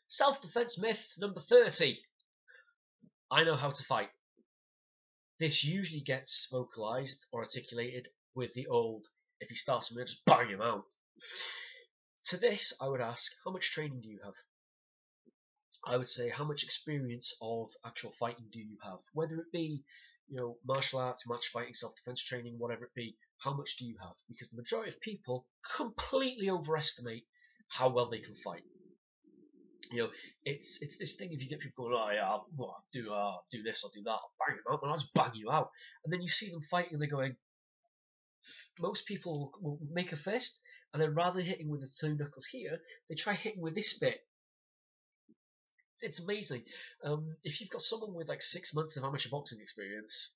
Self-defense myth number 30. I know how to fight. This usually gets vocalized or articulated with the old, if he starts something, just bang him out. To this, I would ask, how much training do you have? I would say, how much experience of actual fighting do you have? Whether it be, martial arts, match fighting, self-defense training, whatever it be, how much do you have? Because the majority of people completely overestimate how well they can fight. It's this thing. If you get people going, oh yeah, I'll do this, I'll do that, I'll bang them out, and I'll just bang you out. And then you see them fighting, and they're going. Most people will make a fist, and then rather than hitting with the two knuckles here, they try hitting with this bit. It's amazing. If you've got someone with like 6 months of amateur boxing experience,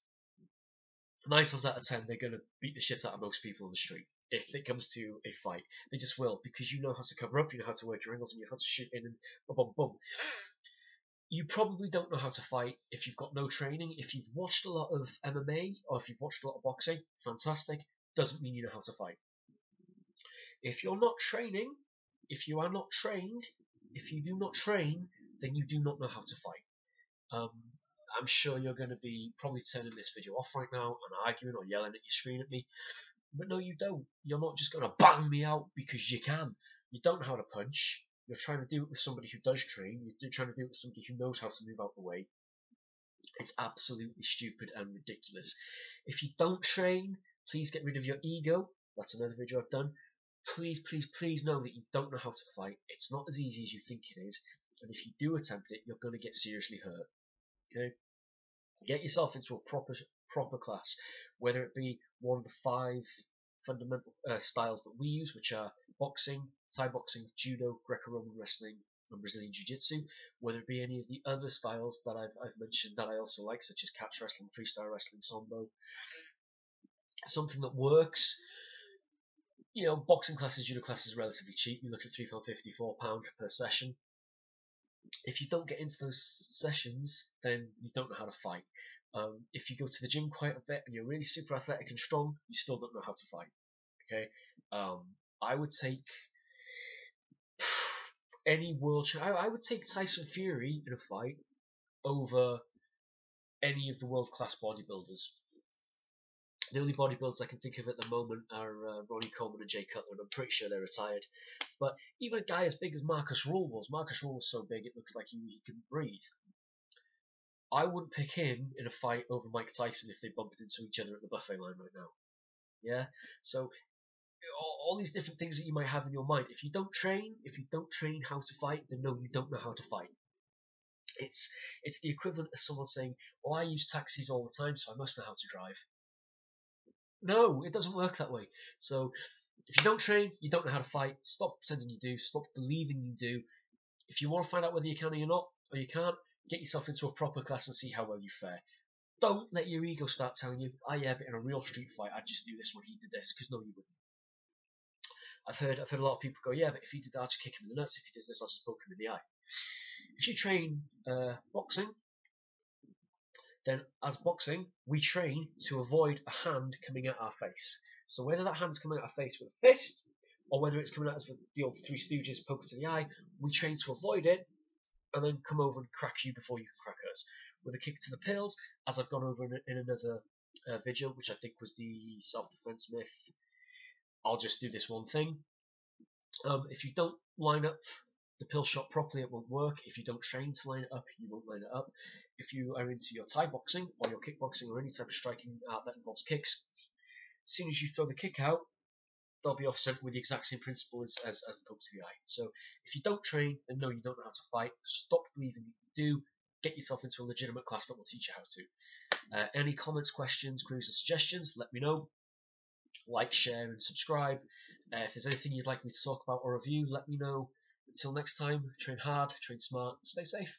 9 times out of 10 they're going to beat the shit out of most people on the street. If it comes to a fight, they just will, because you know how to cover up, you know how to work your angles, and you know how to shoot in and boom, boom, boom. You probably don't know how to fight if you've got no training. If you've watched a lot of MMA or if you've watched a lot of boxing, fantastic. Doesn't mean you know how to fight. If you're not training, if you are not trained, if you do not train, then you do not know how to fight. I'm sure you're going to be probably turning this video off right now and arguing or yelling at your screen at me. But no, you don't. You're not just going to bang me out because you can. You don't know how to punch. You're trying to do it with somebody who does train. You're trying to do it with somebody who knows how to move out the way. It's absolutely stupid and ridiculous. If you don't train, please get rid of your ego. That's another video I've done. Please, please, please know that you don't know how to fight. It's not as easy as you think it is. And if you do attempt it, you're going to get seriously hurt. Okay? Get yourself into a proper class, whether it be one of the 5 fundamental styles that we use, which are boxing, Thai boxing, judo, Greco-Roman wrestling, and Brazilian jiu-jitsu, whether it be any of the other styles that I've mentioned that I also like, such as catch wrestling, freestyle wrestling, sambo. Something that works. Boxing classes, judo classes are relatively cheap. You look at £3.50, £4 per session. If you don't get into those sessions, then you don't know how to fight. If you go to the gym quite a bit and you're really super athletic and strong, you still don't know how to fight. Okay, I would take any I would take Tyson Fury in a fight over any of the world-class bodybuilders. The only bodybuilders I can think of at the moment are Ronnie Coleman and Jay Cutler, and I'm pretty sure they're retired. But even a guy as big as Marcus Rule was so big it looked like he couldn't breathe. I wouldn't pick him in a fight over Mike Tyson if they bumped into each other at the buffet line right now. Yeah? So, all these different things that you might have in your mind, if you don't train how to fight, then no, you don't know how to fight. It's the equivalent of someone saying, well, I use taxis all the time, so I must know how to drive. No, it doesn't work that way. So, if you don't train, you don't know how to fight. Stop pretending you do. Stop believing you do. If you want to find out whether you can or you're not, or you can't, get yourself into a proper class and see how well you fare. Don't let your ego start telling you, oh yeah, but in a real street fight, I'd just do this when he did this, because no, you wouldn't. I've heard a lot of people go, yeah, but if he did that, I'd just kick him in the nuts. If he does this, I'll just poke him in the eye. If you train boxing, then as boxing, we train to avoid a hand coming at our face. So whether that hand's coming at our face with a fist, or whether it's coming at us with the old Three Stooges poke to the eye, we train to avoid it, and then come over and crack you before you can crack us. With a kick to the pills, as I've gone over in another video, which I think was the self-defense myth, I'll just do this one thing. If you don't line up the pill shot properly, it won't work. If you don't train to line it up, you won't line it up. If you are into your Thai boxing or your kickboxing or any type of striking art that involves kicks, as soon as you throw the kick out, they'll be offset with the exact same principle as the poke to the eye. So if you don't train, then no, you don't know how to fight. Stop believing you do. Get yourself into a legitimate class that will teach you how to. Any comments, questions, queries, or suggestions, let me know. Like, share, and subscribe. If there's anything you'd like me to talk about or review, let me know. Until next time, train hard, train smart, stay safe.